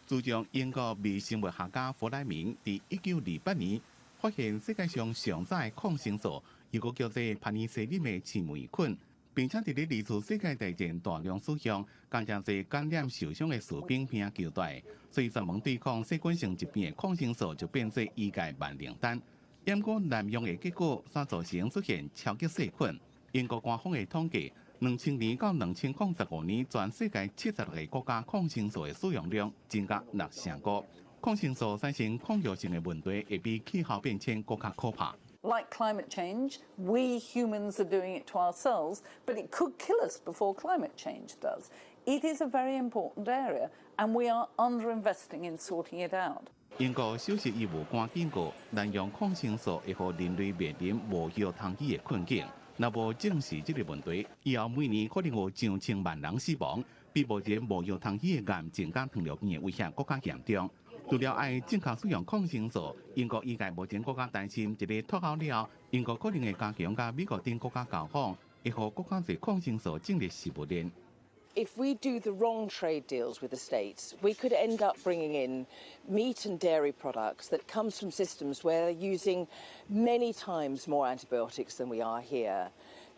自从英国微生物学家弗莱明伫1928年发现世界上上早的抗生素，又个叫做帕尼西林的青霉菌，并且伫咧二次世界大战大量使用，更加侪感染受伤的士兵拼救代，所以专门对抗细菌性疾病的抗生素就变做医界万灵丹。不过滥用的结果，却造成出现超级细菌。英国官方的统计， 2000年到2015年，全世界76个国家抗生素的使用量增加6成高。抗生素产生抗药性的问题，会比气候变迁更加可怕。 Like climate change, we humans are doing it to ourselves, but it could kill us before climate change does. It is a very important area, and we are underinvesting in sorting it out. 英国首席医务官警告，滥用抗生素会让人类面临无药通医的困境。若无正视这个问题，以后每年可能有上千万人死亡，比目前无药通医的癌症甲糖尿病的威胁更加严重。除了爱正确使用抗生素，英国医界目前更加担心一个脱口了，英国可能会加强甲美国等国家交往，会让国家对抗生素建立食物链。 If we do the wrong trade deals with the States, we could end up bringing in meat and dairy products that comes from systems where they're using many times more antibiotics than we are here.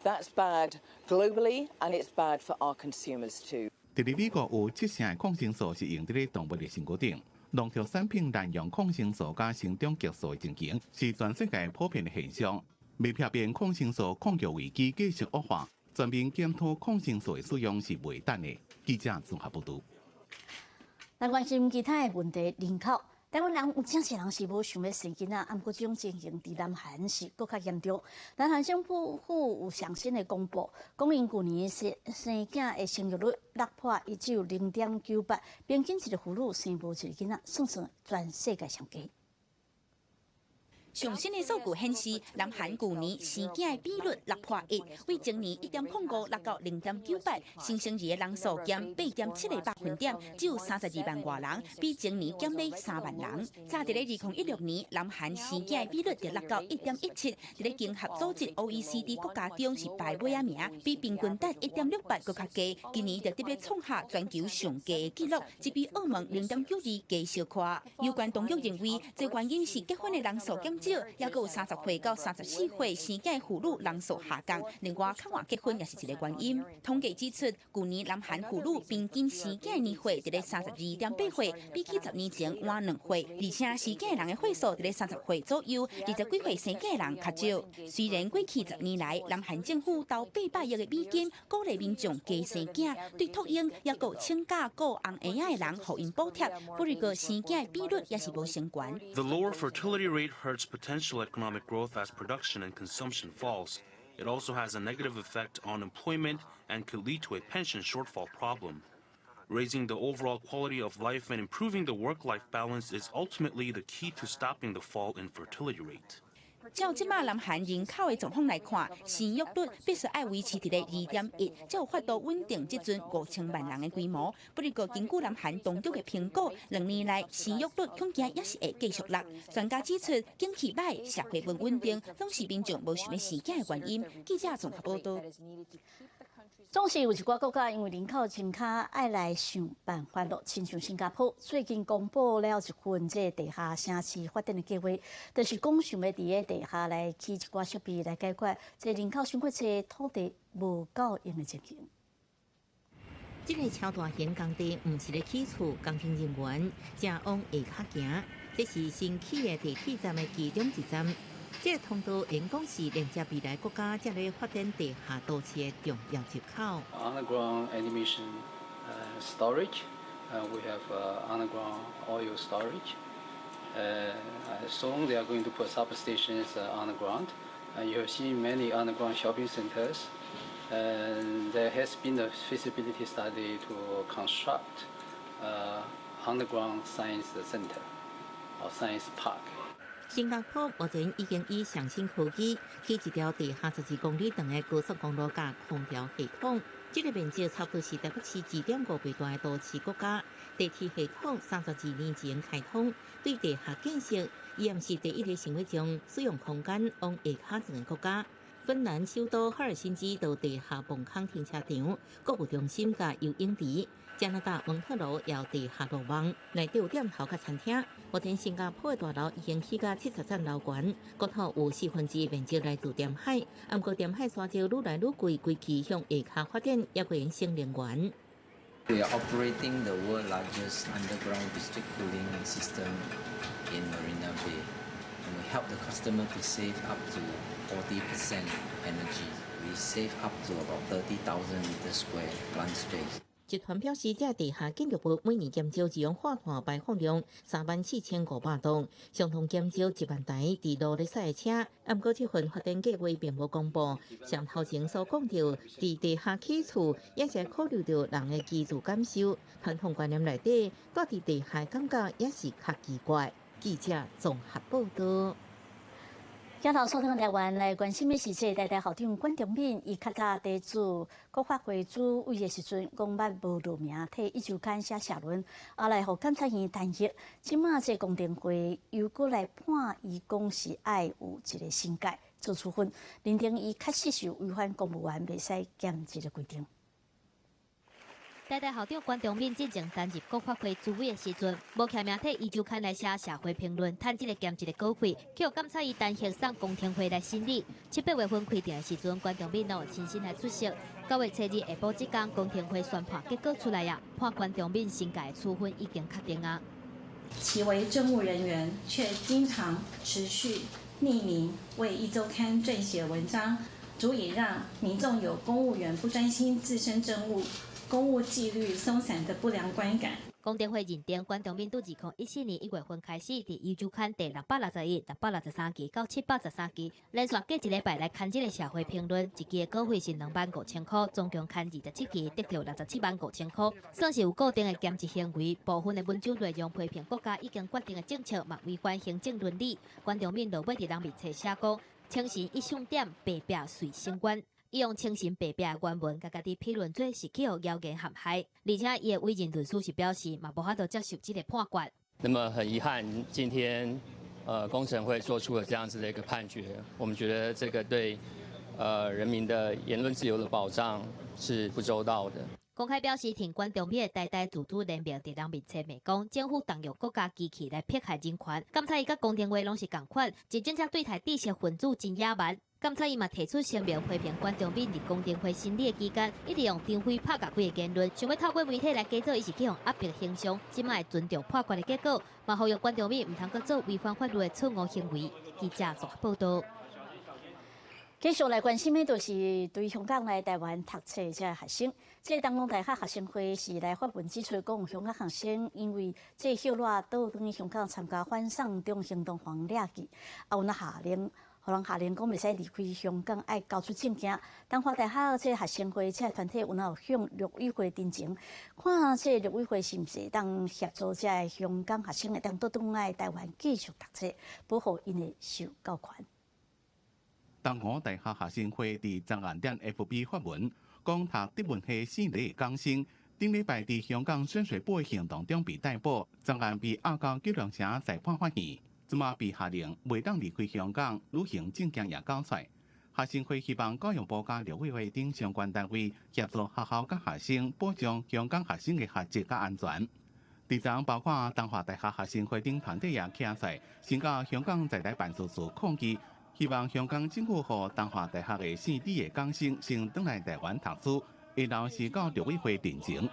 That's bad globally, and it's bad for our consumers too. 在美国有7成的抗生素是用在动物的身躯顶，农畜产品滥用抗生素加成长激素的情形是全世界普遍的现象。未避免抗生素抗药危机继续恶化。 全面检讨抗生素的使用是未等的。记者综合报道。来关心其他的问题，人口。台湾人有真侪人是无想要生囡仔，不过这种情形伫南韩是更加严重。南韩政府有上新的公布，讲因去年生囝的生育率突破只有0.98，平均一个妇女生无一个囡仔，算全世界上低。 上新的数据显示，南韩去年生囝的比率6破1，为前年1.05落到0.98，新生儿的人数减8.7个百分点，只有32万外人，比前年减了3万人。早伫咧2016年，南韩生囝的比率就落到1.17，伫咧经合组织 OECD 国家中是排尾仔名，比平均值1.68更较低。今年就特别创下全球上低的纪录，只比澳门0.92低小可。有关当局认为，这原因是结婚的人数减少。 也有30岁到34岁生囝的妇女人数下降，另外较晚结婚也是一个原因。统计指出，去年南韩妇女平均生囝的年岁伫咧32.8岁，比起10年前晚2岁，而且生囝人的岁数伫咧30岁左右，20几岁生囝人较少。虽然过去10年来，南韩政府投800亿的美金鼓励民众加生囝，对托婴也有请假顾红婴仔的人互因补贴，不过生囝的比率也是无升悬。 The lower fertility rate hurts potential economic growth as production and consumption falls. It also has a negative effect on employment and could lead to a pension shortfall problem. Raising the overall quality of life and improving the work-life balance is ultimately the key to stopping the fall in fertility rate. 照即马南韩人口的状况来看，生育率必须要维持伫咧2.1，才有法度稳定即阵5000万人的规模。不过，根据南韩当局的评估，2年来生育率恐惊也是会继续落。专家指出，经济歹、社会不稳定，拢是民众无想要生囝的原因。记者综合报道。 总是有一寡国家因为人口增加，爱来想办法咯。亲像新加坡最近公布了一份这地下城市发展的计划，就是讲想要伫咧地下来起一寡设备来解决这人口生活者土地无够用的情形。这个超大型工地不是咧起厝，工程人员正往下骹行。这是新起的地铁站的其中一站。 这个通道因讲是连接未来国家这类发展地下都市的重要入口。Underground animation storage, we have underground oil storage. Soon they are going to put substations underground. You have seen many underground shopping centers. There has been a feasibility study to construct underground science center or science park. 新加坡目前已经以上新科技起一条地下12公里长的高速公路加空调系统，这个面积差不多是台北市2.5倍大的都市国家。地铁系统32年前开通，对地下建设依然是第一个生活中使用空间往下骹层的国家。芬兰首都赫尔辛基到地下崩坑停车场、购物中心甲游泳池。 加拿大蒙特罗也有地下路网，内底有店头甲餐厅。目前新加坡的大楼已经起到73楼高，国土有1/4面积来自填海。不过填海沙石愈来愈贵，规期向下骹发展，也会引新能源。We are operating the world's largest underground district cooling system in Marina Bay. And we help the customer to save up to 40% energy. We save up to about 30,000 meters square plant space. 集团表示，这地下建筑物每年减少二氧化碳排放量34500吨，相同减少1万台伫路咧驶的车。不过，这份发展计划并无公布。像头前所讲到，伫地下起厝也是考虑到人的居住感受，传统观念内底，住伫地下感觉也是较奇怪。记者综合报道。镜头所听台湾来关心的是，这台大校长管中敏，伊较早地主国发会主委的时阵，公捌无露名，替一周刊写社论，后来互监察院弹劾。即马这公听会又过来判伊讲是爱有一个新改做处分，认定伊确实是违反公务员袂使兼职的规定。台大校长关中敏进前担任国发会主委的时阵，无徛名替伊周刊来写社会评论，趁这个兼职的稿费，去互监察院弹劾送公听会来审理。7、8月份开庭的时阵，关中敏有亲身来出席。9月初2下晡这天，公听会宣判结果出来呀，判关中敏新改处分已经确定啊。其为政务人员，却经常持续匿名为一周刊撰写文章，足以让民众有公务员不专心自身政务、公务纪律松散的不良观感。公听会认定关中敏自2014年1月份开始，伫《伊周刊》第661、663期到713期，连续隔一礼拜来刊这个社会评论，一期的稿费是25000块，总共刊27期，得到675000块，算是有固定的兼职行为。部分的文章内容批评国家已经决定的政策，嘛违反行政伦理。关中敏落尾伫人面册写讲，清晨一上点，白壁随升官。伊用清新白壁的原文，甲家己批论做是去互谣言陷害，而且伊的委任律师是表示，嘛无法度接受这个判决。那么很遗憾，今天公审会做出了这样子的一个判决，我们觉得这个对人民的言论自由的保障是不周到的。公开表示，挺关中敏的台大自主联盟伫人面册骂讲，政府动用国家机器来迫害人权。监察院甲公听会拢是共款，一政策对台知识分子真野蛮。监察院嘛提出声明批评关中敏伫公听会审理的期间，一直用张飞拍假鬼的言论，想要透过媒体来假造伊是去用压迫形象，即卖尊重判决的结果，嘛呼吁关中敏毋通阁做违反法律的错误行为。记者综合报道。继续来关心的，就是对香港来台湾读册这学生。这东龙大学学生会是来发文指出，讲香港学生因为这小赖倒转去香港参加反送中行动黄掠去，有那下令，互人下令讲袂使离开香港，爱交出证件。东华大学这学生会这团体有向陆委会申请，看这陆委会是毋是当协助这香港学生会当倒转来台湾继续读册，保护因的受教权。东华大学学生会伫昨暗点 FB 发文，讲读德文系4年的港生，顶礼拜伫香港深水埗行动中被逮捕，昨暗被亚高九龙城裁判发现，即马被下令袂当离开香港，履行证件也交出。学生会希望教育部甲陆委会等相关单位协助学校甲学生保障香港学生的学习甲安全。第昨包括东华大学学生会等团体也起来，先到香港在台办事处抗议。希望香港政府和东华大学的4年的港生先回来台湾读书，然后是到陆委会定情。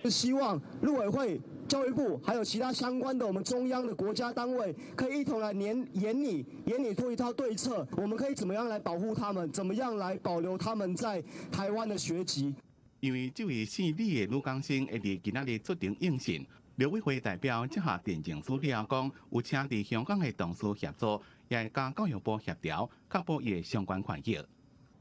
希望陆委会、教育部还有其他相关的我们中央的国家单位，可以一同来研拟出一套对策，我们可以怎么样来保护他们，怎么样来保留他们在台湾的学籍。因为这位4年的女港生会伫今仔日出庭应讯，陆委会代表接下定情书了讲，有请伫香港的同事协助。也甲教育部协调，确保伊的相关权益。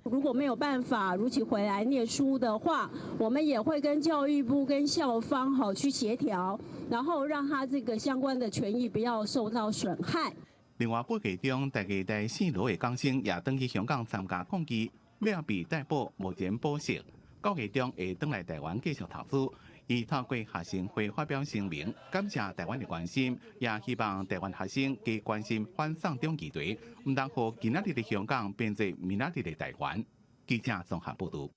如果没有办法如期回来念书的话，我们也会跟教育部跟校方去协调，然后让他这个相关的权益不要受到损害。另外，8月中大家在4路的港生也登去香港参加抗议，要被逮捕，目前保释。9月中会登来台湾继续读书。伊透过学生会发表声明，感谢台湾的关心，也希望台湾学生加关心反送中议题，唔当互今仔日的香港变作明仔日的台湾。记者综合报道。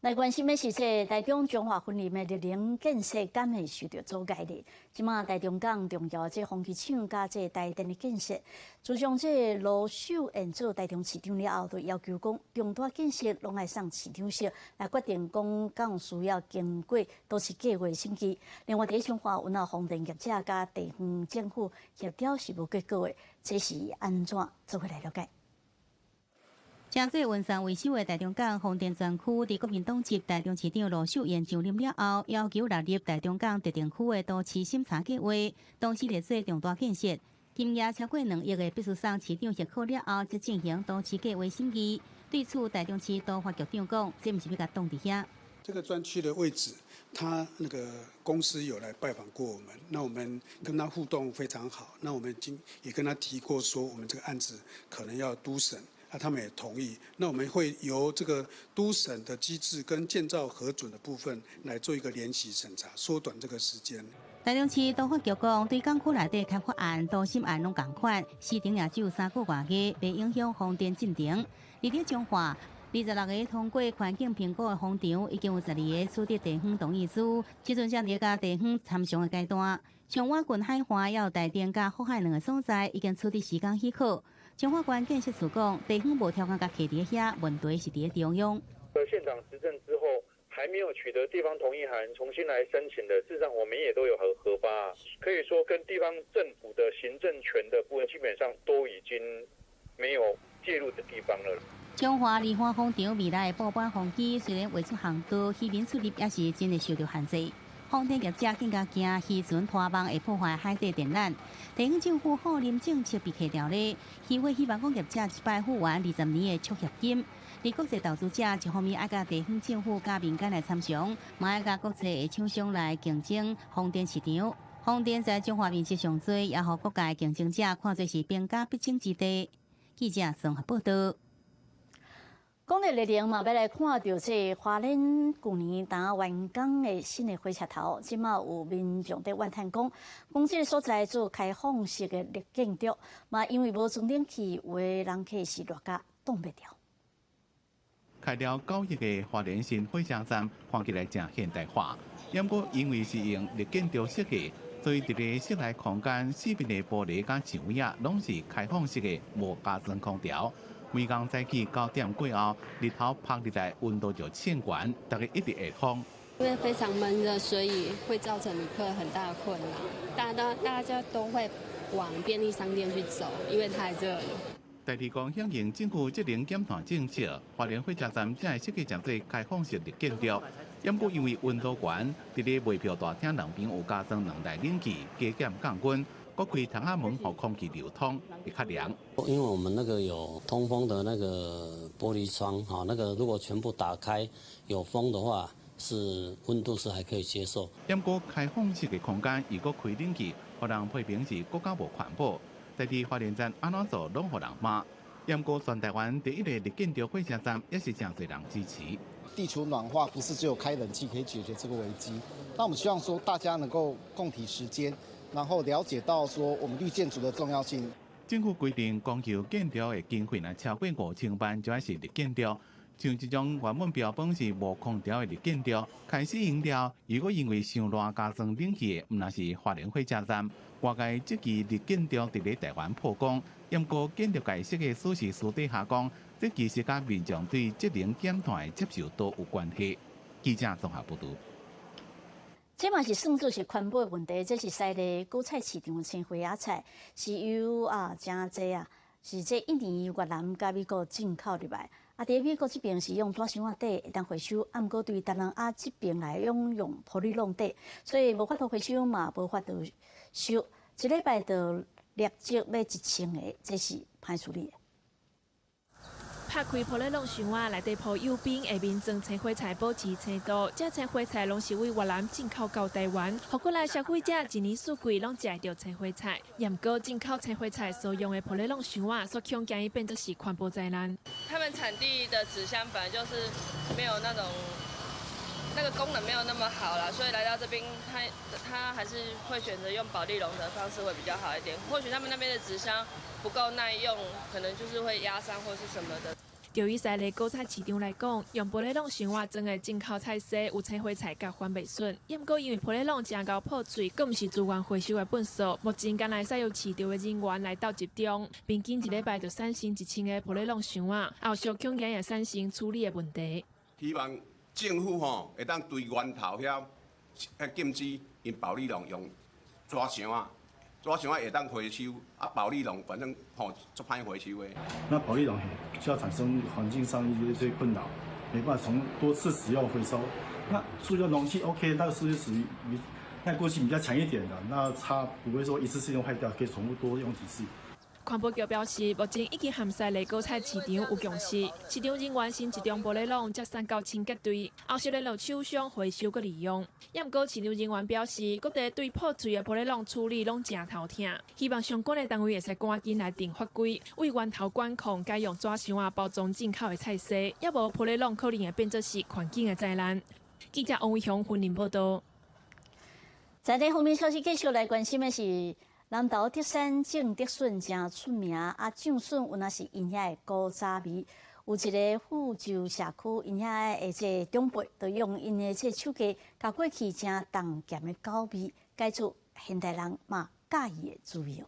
来关心的是，这台中中华分林的绿能建设敢会受到阻碍呢？即马台中港重要这风机厂加这台电的建设，自从这罗秀演做台中市长了后，就要求讲重大建设拢爱送市长室来决定讲港需要经过都市计划审计。另外，在中华有闹风电业者加地方政府协调是无结果的，这是安怎做回来了解？正做运送维修的台中港风电专区，伫国民党籍台中市长罗秀燕上任了后，要求纳入台中港特定区的都市审查计划，同时列做重大建设。金额超过2亿的必须送市长许可了后，才进行都市计划审议。对此，台中市都发局长讲，这不是要甲挡伫遐。这个专区的位置，他那个公司有来拜访过我们，那我们跟他互动非常好。那我们也跟他提过说，我们这个案子可能要都审。他们也同意，那我们会由这个都审的机制跟建造核准的部分来做一个联席审查，缩短这个时间。台中市都发局讲，对港区内底开发案、都审案拢同款，市场也只有3个月，袂影响风电进程。而在中华26个通过环境评估的风场，已经有12个取得地方同意书，即阵才伫甲地方参详的阶段。彰化郡海华要台电甲福海2个所在已经取得时间许可。彰化县建设处讲，地方无条件甲徛伫遐，问题是伫中央。县长执政之后，还没有取得地方同意函，重新来申请的，事实上我们也都有核发，可以说跟地方政府的行政权的部分，基本上都已经没有介入的地方了。彰化离花风场未来的报班风机，虽然画出航道，渔民出入也是真的受到限制。风电业者更加惊渔船拖网会破坏海底电缆。地方政府好林政策避开条例，议会希望讲业者一摆付完20年的促协金。而国际投资者一方面爱甲地方政府加民间来参详，嘛爱甲国际的厂商来竞争风电市场。风电在中华面积上多，也互各界竞争者看作是兵家必争之地。记者综合报道。讲到热能嘛，要来看到这花莲去年打完工的新的火车头，即马有民众在怨叹讲，这个所在做开放式的热建筑，嘛因为无装冷气，有的人客是热甲冻袂掉。开了9亿的花莲新火车站，看起来正现代化，不过因为是用热建筑设计，所以伫个室内空间四面的玻璃甲墙壁拢是开放式的，无加装空调。每天早起9点过后，日头晒入来，温度就渐悬，大家一直下风。因为非常闷热，所以会造成旅客很大的困扰。大家都会往便利商店去走，因为太热了。台铁讲响应政府节能减碳政策，花莲火车站正系设计成做开放式热建筑。不过因为温度悬，伫咧卖票大厅两边有加装2台冷气，加减降温。各开窗仔门，让空气流通，会较凉。因为我们那个有通风的那个玻璃窗，哈，那个如果全部打开有风的话，是温度是还可以接受。不过开放式的空间，如果开冷气，互人批评是国家无环保。台铁花莲站安怎做，拢互人骂。不过全台湾第一个热建筑火车站，也是真侪人支持。地球暖化不是只有开冷气可以解决这个危机，那我们希望说大家能够共体时间。然后了解到说我们绿建筑的重要性。政府规定，公有建筑的经费若超过5000万，就要是热建筑。像这种原本标榜是无空调的热建筑，开始营了，如果因为伤热加装冷气的，毋那是花莲火车站。外界这期热建筑伫咧台湾曝光，不过建筑界设计师是私底下讲，这其实甲民众对节能减碳的接受度有关系。记者综合报道。这嘛是算作是环保问题，这是西丽果菜市场的青花野菜，是由真济是这印尼、越南加美国进口入来。伫美国这边是用纸箱仔底会当回收，不过对东南亚这边来用玻璃笼底，所以无法度回收嘛，无法度收。一礼拜就立即要1000个，这是歹处理的。拍开玻璃笼箱仔，内底铺幼冰，下面装青花菜保持青度。这青花菜拢是为越南进口到台湾，互过来消费者一年四季拢食到青花菜。不过进口青花菜所用的玻璃笼箱仔，所恐惊伊变作是环保灾难。他们产地的纸箱本来就是没有那个功能没有那么好啦，所以来到这边，他还是会选择用保丽龙的方式会比较好一点。或许他们那边的纸箱不够耐用，可能就是会压伤或是什么的。对于在嘞果菜市场来讲，用玻璃笼生活种的进口菜色有青花菜甲番麦笋，也毋过因为玻璃笼真高破碎，佫毋是资源回收的本数，目前敢来使用市场的人员来到集中，平均一礼拜就产生1000个玻璃笼箱啊，后续恐惊也产生处理的问题。希望政府会当对源头禁止因保利龙用纸箱啊。纸箱会当回收，保利龙反正足歹回收的。那保利龙就要产生环境上一些困扰，没办法从多次使用回收。那塑胶容器 OK， 那个是属于耐过性比较强一点的，那它不会说一次性用坏掉，可以重复多用几次。环保局表示，目前已经涵晒嘞果菜市场有共识，市场人员先一张玻璃笼接送到清洁队，后续联络厂商回收佮利用。也毋过市场人员表示，各地对破碎的玻璃笼处理拢真头疼，希望相关的单位会使赶紧来定法规，为源头管控，该用纸箱包装进口的菜色，也无玻璃笼可能会变作是环境的灾难。记者王伟雄云林报道。在地方面消息，继续来关心的是。南投德山种德笋真出名，种笋有那是因遐的古早味。有一个富州社区，因遐的这长辈，就用因的这手艺，把过去真重咸的狗味，改出现代人嘛介意的滋味。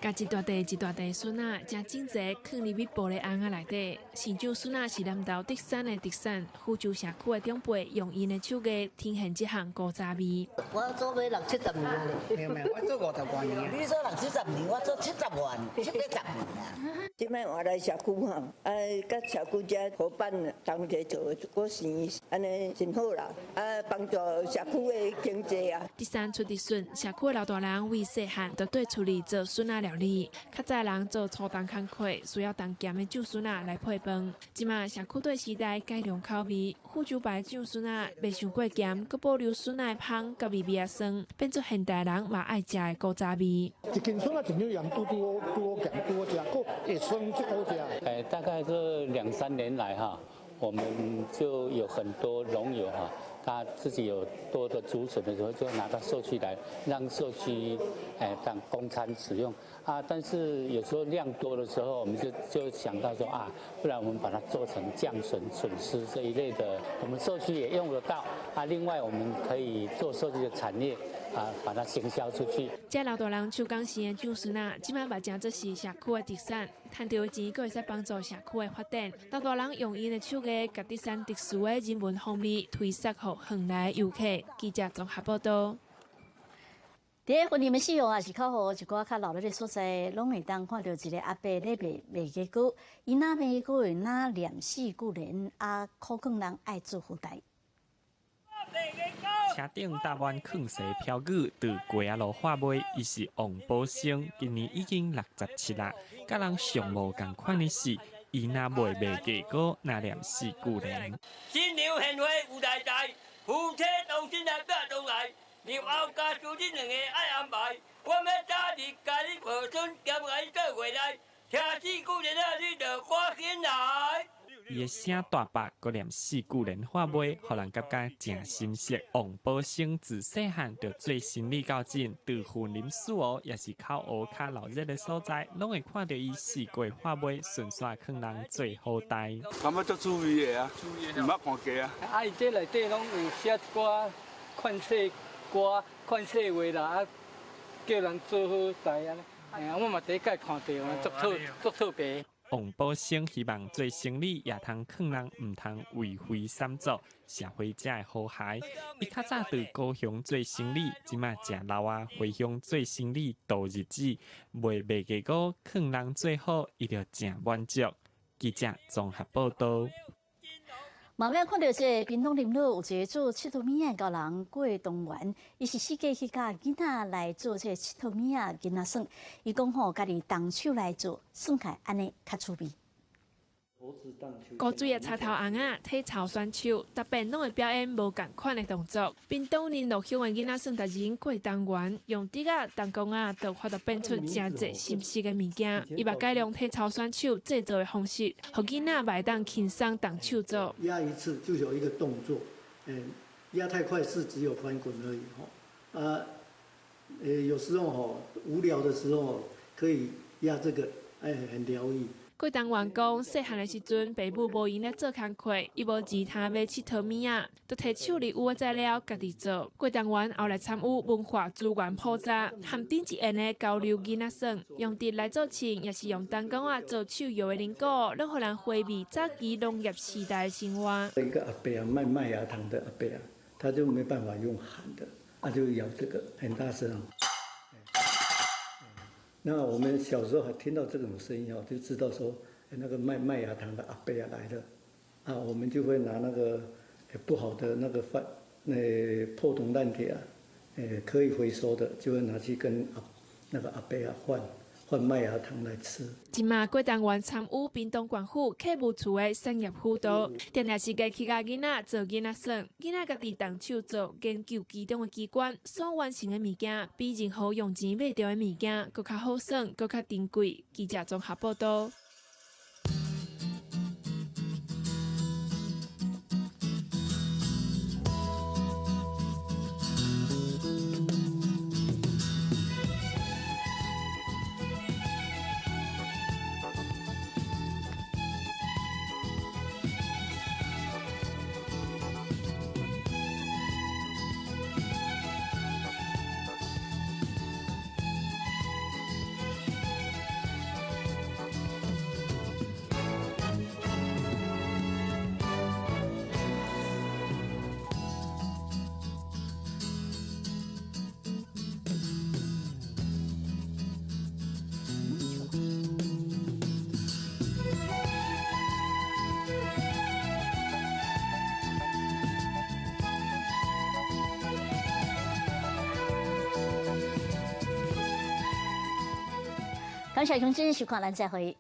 甲一大袋一大袋笋仔，真整齐，放入去玻璃瓮内底。新种笋仔是南投德山的特产，富州社区的长辈用因的手艺呈现这项古早味。我做要60-70年咧，没有，我做50多年。你做60-70年，我做70万，70年啊。即摆我来社区哈，甲社区遮伙伴同齐做果生，安尼真好啦，帮助社区的经济啊。德山出的笋，社区的老大人为细汉就对厝里做笋仔料理，较早人做粗重工课，需要重咸的种笋仔来配饭。即马社区对时代改良口味，富州牌种笋仔袂伤过咸，佮保留笋仔香佮微微啊酸，变做现代人嘛爱食的古早味。一斤笋仔真有盐，拄咸拄好食，佮会酸就好食。大概这2-3年来哈，我们就有很多农友哈。他自己有多的竹笋的时候，就拿到社区来，让社区当供餐使用啊。但是有时候量多的时候，我们就想到说啊，不然我们把它做成酱笋、笋丝这一类的，我们社区也用得到啊。另外，我们可以做社区的产业啊，把它行销出去。这老大人手工生的种笋仔，即摆目前做是社区的特产，赚到的钱佫会使帮助社区的发展。老大人用因的手艺，甲德山特殊的人文风味推广给远来游客。记者综合报道。伫个婚礼的使用也是靠好一寡较老热的所在，拢会当看到一个阿伯咧卖鸡糕，伊那卖糕会那念四句联，苦劝人爱做福袋。车顶搭满抗蛇飘语，từ quê路话卖，伊是王宝生，今年已经67啦。甲人上无共款的是，伊若袂卖鸡糕，那念四句联。新娘献花有大财，夫妻同心来拼同来。日后家属恁两个爱安排，我要早日甲你抱孙，兼甲你做回来，听四句联啊，你着赶紧来。伊的声大白，佮念四句联话卖，互人感觉真心实。王宝生自细汉就做生理较紧，对婚林事务也是靠学较热闹的所在，拢会看到伊四句话卖，顺续劝人做好代。感觉足趣味的啊，唔捌看过啊。啊，伊这内底拢有写一寡款式歌、款式话啦，叫人做好代啊。我嘛第一届看到，足特别。王宝生希望做生理也通劝人唔通为非三作，社会才会和谐。伊较早对高雄做生理，即马食老啊回乡做生理度日子，卖鸡糕劝人做好，伊就真满足。记者综合报道。慢慢看到这屏东林路有一个做七头米的高人过东园，伊是世界去教囡仔来做这七头米啊囡仔耍，伊讲吼家己动手来做，算起来安尼较趣味。古水的插头红仔、体操选手，逐遍拢会表演无共款的动作。屏东林路乡的囡仔算达人过东园，用竹啊、弹弓啊，都发得变出真侪新式的物件。伊把改良体操选手制作的方式，互囡仔袂当轻松动手做。压一次就有一个动作，压太快是只有翻滚而已吼。有时候吼无聊的时候可以压这个，很疗愈。郭东元讲，细汉的时阵，爸母无闲来做工课，伊无钱通买佚佗物仔，就摕手里有的材料家己做。郭东元后来参与文化资源普查，和顶一end的交流囡仔耍，用竹来做琴，也是用弹弓啊做手摇的铃鼓，让互人回味早期农业时代的生活。一个阿伯啊，卖麦芽糖的阿伯啊，他就没办法用喊的，他就摇这个很大声啊。那我们小时候还听到这种声音哦，就知道说那个卖麦芽糖的阿伯啊来了，啊，我们就会拿那个不好的那个破铜烂铁啊，可以回收的，就会拿去跟那个阿伯啊换麦芽糖来吃。今嘛郭东元参与屏东县府客务处的产业辅导，定定是家去甲囡仔做囡仔耍，囡仔家己动手做，研究其中的机关所完成的物件，比任何用钱买到的物件搁较好耍，搁较珍贵。记者综合报道。感谢收听，收看咱再会。